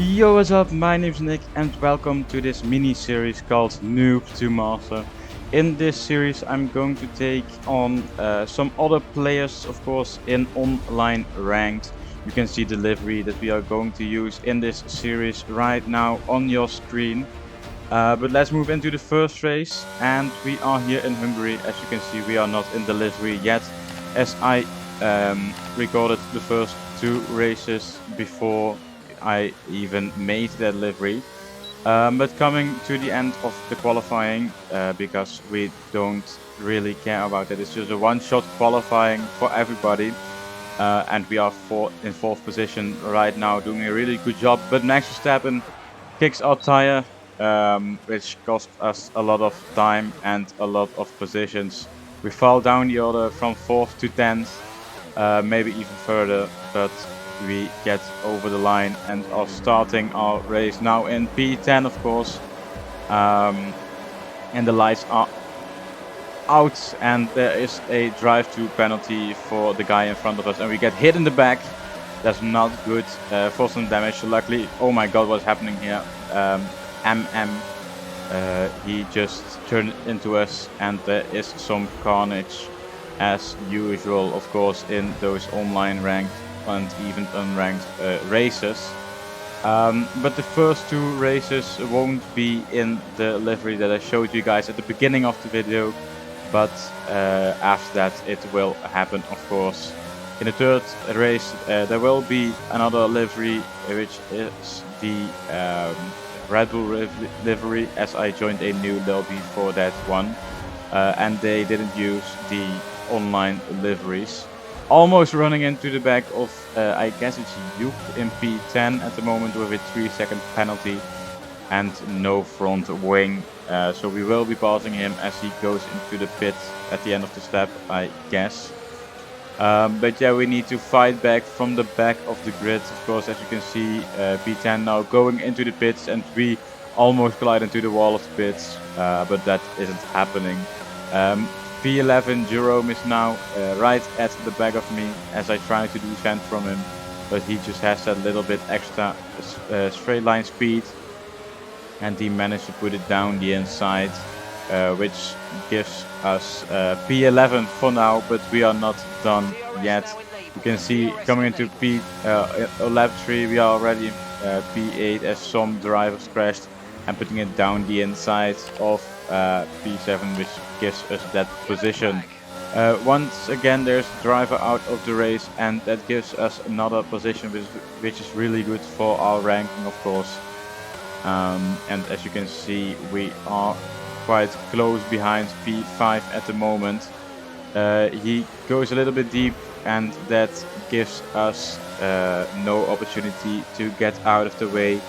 Yo, what's up? My name's Nick and welcome to this mini series called Noob To Master. In this series I'm going to take on some other players, of course, in online ranked. You can see the livery that we are going to use in this series right now on your screen. But let's move into the first race, and we are here in Hungary. As you can see, we are not in the livery yet, as I recorded the first two races before I even made that livery. But coming to the end of the qualifying, because we don't really care about it, it's just a one-shot qualifying for everybody. And we are in fourth position right now, doing a really good job. But Max Verstappen kicks our tire, which cost us a lot of time and a lot of positions. We fall down the order from 4th to 10th, maybe even further, but we get over the line and are starting our race now in P10, of course. And the lights are out, and there is a drive-through penalty for the guy in front of us, and we get hit in the back. That's not good, for some damage. Luckily, oh my god, what's happening here? He just turned into us, and there is some carnage as usual, of course, in those online ranked and even unranked races. But the first two races won't be in the livery that I showed you guys at the beginning of the video, but after that it will happen, of course. In the third race there will be another livery, which is the Red Bull livery, as I joined a new lobby for that one, and they didn't use the online liveries. Almost running into the back of, I guess it's Yuke in P10 at the moment with a 3-second penalty and no front wing. So we will be passing him as he goes into the pit at the end of the step, I guess. But yeah, we need to fight back from the back of the grid. Of course, as you can see, P10 now going into the pits, and we almost collide into the wall of the pits, but that isn't happening. P11 Jerome is now right at the back of me as I try to defend from him, but he just has that little bit extra straight line speed, and he managed to put it down the inside, which gives us P11 for now, but we are not done yet. You can see coming into lap 3 we are already in P8 as some drivers crashed and putting it down the inside of P7, which gives us that position. Once again there's a driver out of the race, and that gives us another position which is really good for our ranking, of course. And as you can see, we are quite close behind P5 at the moment. He goes a little bit deep, and that gives us no opportunity to get out of the way.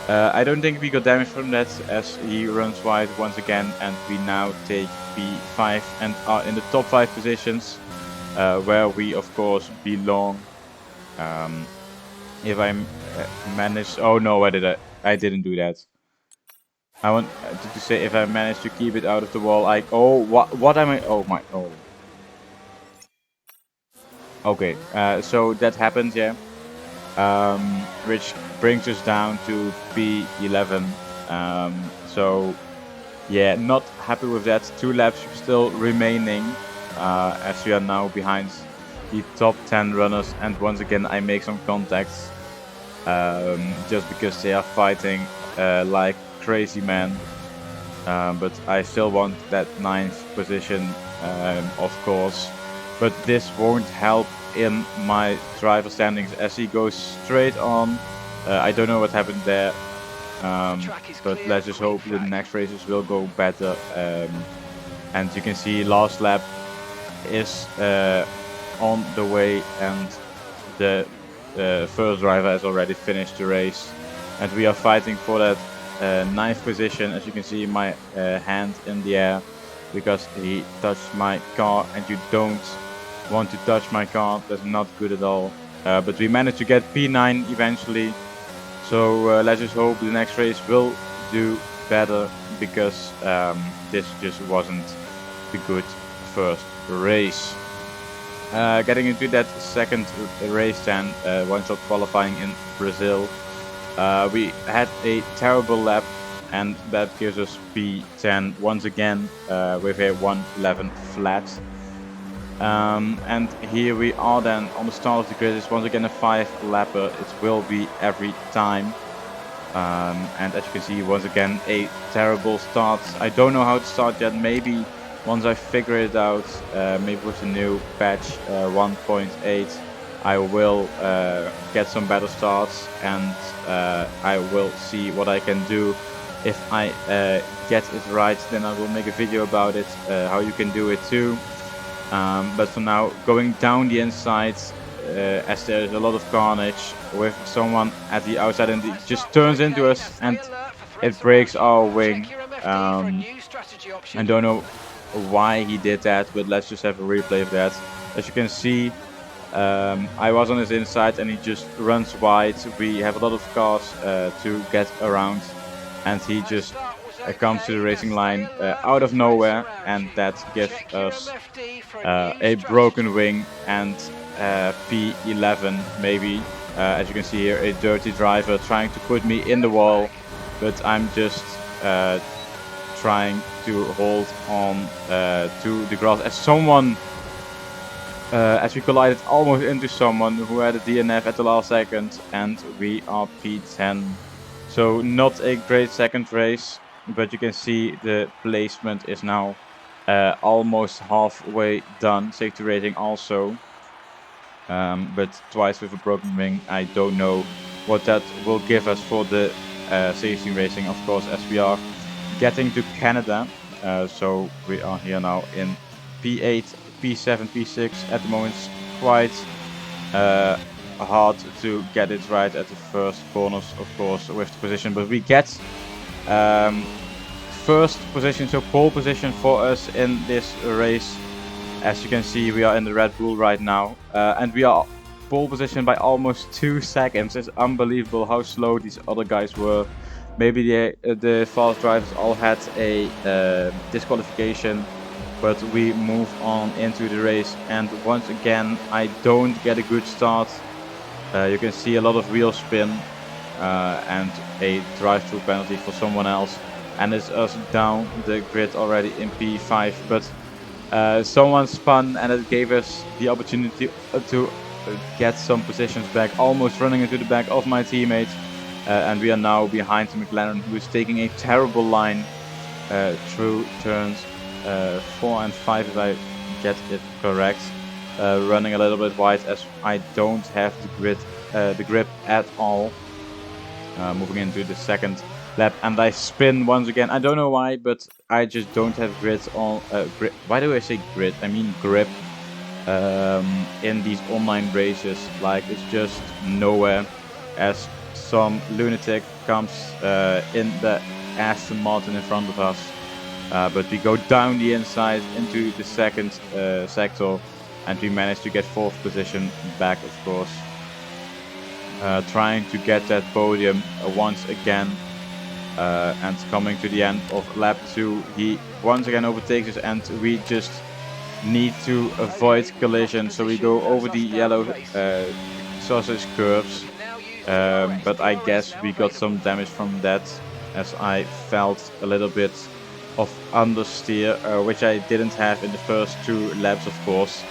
I don't think we got damage from that, as he runs wide once again, and we now take P5 and are in the top 5 positions, where we of course belong. If I manage, oh no, I didn't do that. I want to say if I manage to keep it out of the wall, what am I, oh. Okay, so that happens, yeah. Which brings us down to P11. So yeah, not happy with that. 2 laps still remaining, as we are now behind the top 10 runners, and once again I make some contacts, just because they are fighting like crazy man. But I still want that 9th position, of course. But this won't help in my driver standings as he goes straight on. I don't know what happened there, but let's just hope the next races will go better. And you can see last lap is on the way, and the first driver has already finished the race, and we are fighting for that 9th position. As you can see, my hand in the air because he touched my car, and you don't want to touch my car. That's not good at all. But we managed to get P9 eventually, so let's just hope the next race will do better, because this just wasn't a good first race. Getting into that second race then, one-shot qualifying in Brazil. We had a terrible lap, and that gives us P10 once again with a 111 flat. And here we are then on the start of the grid. It's once again a 5-lapper. It will be every time. And as you can see, once again, a terrible start. I don't know how to start yet. Maybe once I figure it out, maybe with the new patch 1.8, I will get some better starts, and I will see what I can do. If I get it right, then I will make a video about it, how you can do it too. But for now, going down the inside, as there's a lot of carnage with someone at the outside, and it just turns into us and it breaks our wing. I don't know why he did that, but let's just have a replay of that. As you can see, I was on his inside and he just runs wide. We have a lot of cars to get around, and he just comes to the racing line out of nowhere, and that gives us a broken wing and P11 maybe. As you can see here, a dirty driver trying to put me in the wall, but I'm just trying to hold on to the grass as we collided almost into someone who had a DNF at the last second, and we are P10. So not a great second race, but you can see the placement is now almost halfway done. Safety rating also, but twice with a broken wing. I don't know what that will give us for the safety racing, of course, as we are getting to Canada. So we are here now in P8, P7, P6 at the moment. It's quite hard to get it right at the first corners, of course, with the position, but we get first position, so pole position for us in this race. As you can see, we are in the Red Bull right now, and we are pole position by almost 2 seconds. It's unbelievable how slow these other guys were. Maybe the fast drivers all had a disqualification, but we move on into the race, and once again I don't get a good start. You can see a lot of wheel spin and a drive-through penalty for someone else, and it's us down the grid already in P5, but someone spun and it gave us the opportunity to get some positions back, almost running into the back of my teammate, and we are now behind McLaren, who is taking a terrible line through turns 4 and 5 if I get it correct, running a little bit wide as I don't have the grip at all. Moving into the second lap, and I spin once again. I don't know why, but I just don't have grip on grip. Why do I say grit? I mean grip. In these online races, like, it's just nowhere, as some lunatic comes in the Aston Martin in front of us, but we go down the inside into the second sector, and we manage to get 4th position back, of course, trying to get that podium once again. And coming to the end of lap 2, he once again overtakes us, and we just need to avoid collision, so we go over the yellow sausage curves, but I guess we got some damage from that, as I felt a little bit of understeer, which I didn't have in the first 2 laps, of course.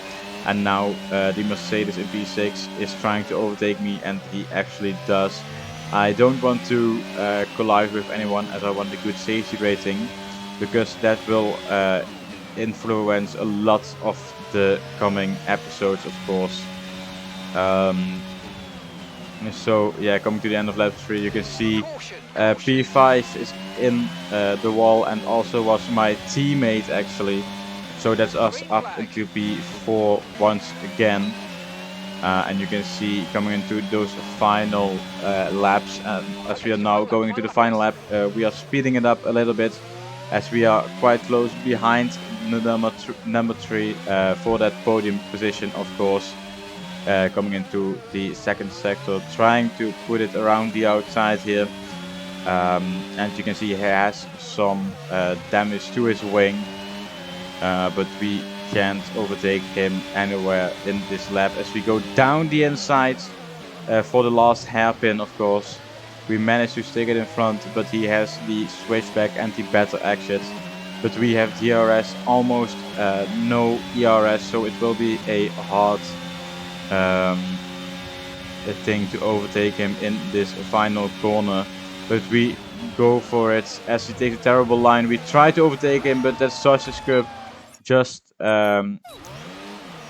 And now the Mercedes in P6 is trying to overtake me, and he actually does. I don't want to collide with anyone, as I want a good safety rating, because that will influence a lot of the coming episodes, of course. So yeah, coming to the end of lap 3, you can see P5 is in the wall, and also was my teammate actually. So that's us up into P4 once again. And you can see coming into those final laps, and as we are now going into the final lap, we are speeding it up a little bit, as we are quite close behind number 3 for that podium position, of course. Coming into the second sector, trying to put it around the outside here, and you can see he has some damage to his wing, but we can't overtake him anywhere in this lap, as we go down the inside for the last hairpin, of course. We managed to stick it in front, but he has the switchback and the better exits. But we have DRS, almost no ERS, so it will be a hard thing to overtake him in this final corner. But we go for it as he takes a terrible line. We try to overtake him, but that sausage curb just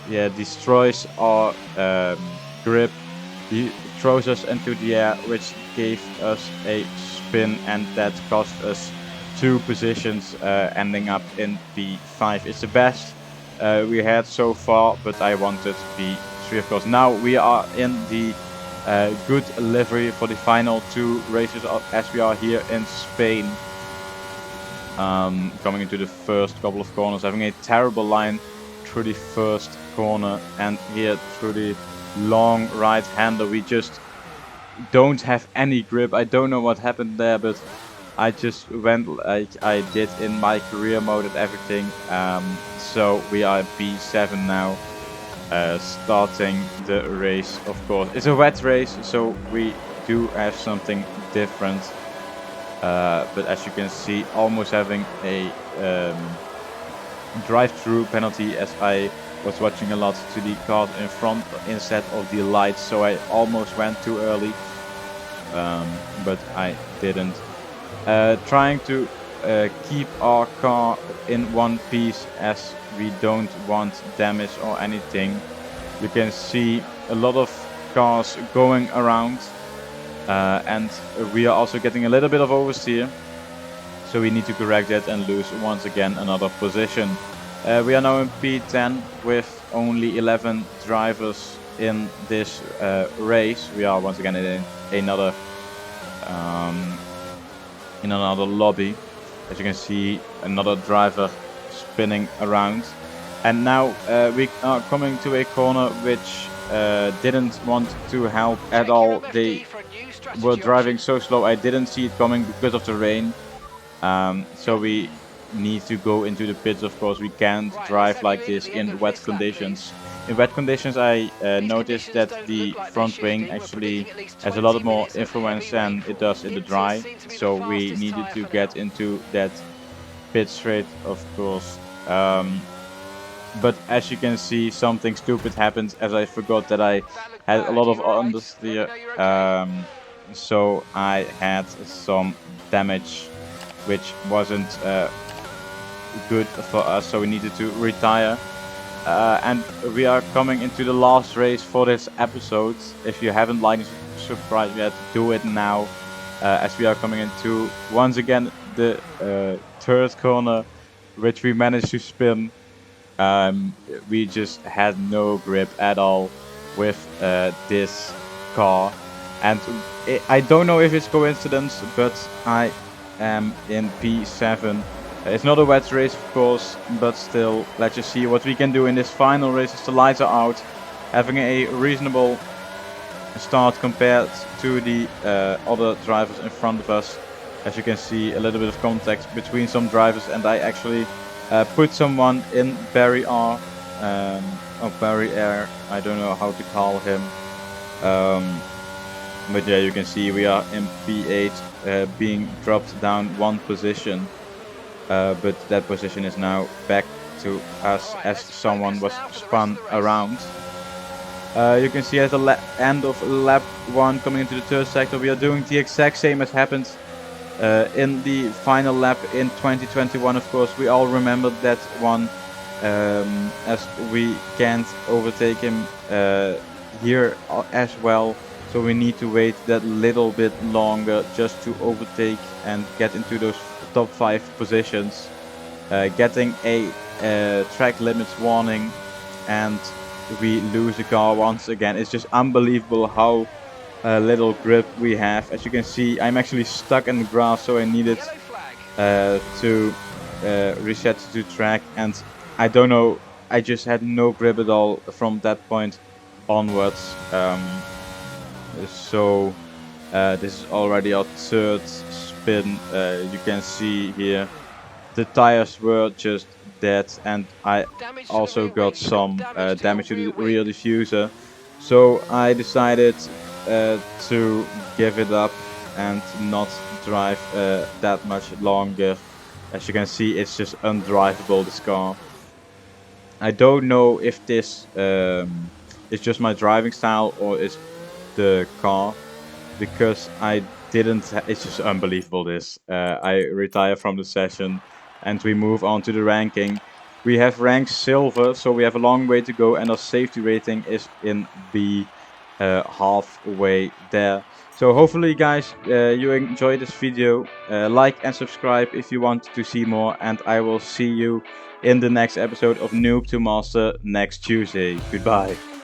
destroys our grip. He throws us into the air, which gave us a spin, and that cost us 2 positions, ending up in P5. It's the best we had so far, but I wanted P3 of course. Now we are in the good livery for the final 2 races, as we are here in Spain. Coming into the first couple of corners, having a terrible line through the first corner, and here through the long right hander we just don't have any grip. I don't know what happened there, but I just went like I did in my career mode and everything. So we are at B7 now, starting the race. Of course, it's a wet race, so we do have something different. But as you can see, almost having a drive-through penalty, as I was watching a lot to the car in front instead of the lights, so I almost went too early, but I didn't. Trying to keep our car in one piece, as we don't want damage or anything. You can see a lot of cars going around, and we are also getting a little bit of oversteer, so we need to correct that and lose once again another position. We are now in P10 with only 11 drivers in this race. We are once again in another lobby. As you can see, another driver spinning around. And now we are coming to a corner which didn't want to help at all. They were driving so slow, I didn't see it coming because of the rain. So we need to go into the pits, of course. We can't drive like this in wet conditions. In wet conditions, I noticed that the front wing actually has a lot more influence than it does in the dry. So we needed to get into that pit straight, of course. But as you can see, something stupid happened, as I forgot that I had a lot of understeer. So I had some damage, which wasn't good for us, so we needed to retire. And we are coming into the last race for this episode. If you haven't liked and subscribed yet, do it now, as we are coming into once again the third corner, which we managed to spin. We just had no grip at all with this car, and I don't know if it's coincidence, but I am in P7. It's not a wet race, of course, but still, let's just see what we can do in this final race as the lights are out. Having a reasonable start compared to the other drivers in front of us. As you can see, a little bit of contact between some drivers, and I actually put someone in Barry R, or Barry Air, I don't know how to call him. But yeah, you can see we are in P8, being dropped down 1 position. But that position is now back to us as someone was spun around. You can see at the end of lap 1, coming into the third sector, we are doing the exact same as happened in the final lap in 2021. Of course, we all remember that one, as we can't overtake him here as well. So we need to wait that little bit longer just to overtake and get into those top 5 positions. Getting a track limits warning, and we lose the car once again. It's just unbelievable how little grip we have. As you can see, I'm actually stuck in the grass, so I needed to reset to track, and I don't know, I just had no grip at all from that point onwards. So this is already our third spin. You can see here the tires were just dead, and I also got some damage to the rear diffuser. So I decided to give it up and not drive that much longer. As you can see, it's just undrivable, this car. I don't know if this is just my driving style or is the car, because I didn't. It's just unbelievable. This. I retire from the session, and we move on to the ranking. We have rank silver, so we have a long way to go, and our safety rating is in the halfway there. So hopefully, guys, you enjoyed this video. Like and subscribe if you want to see more, and I will see you in the next episode of Noob to Master next Tuesday. Goodbye.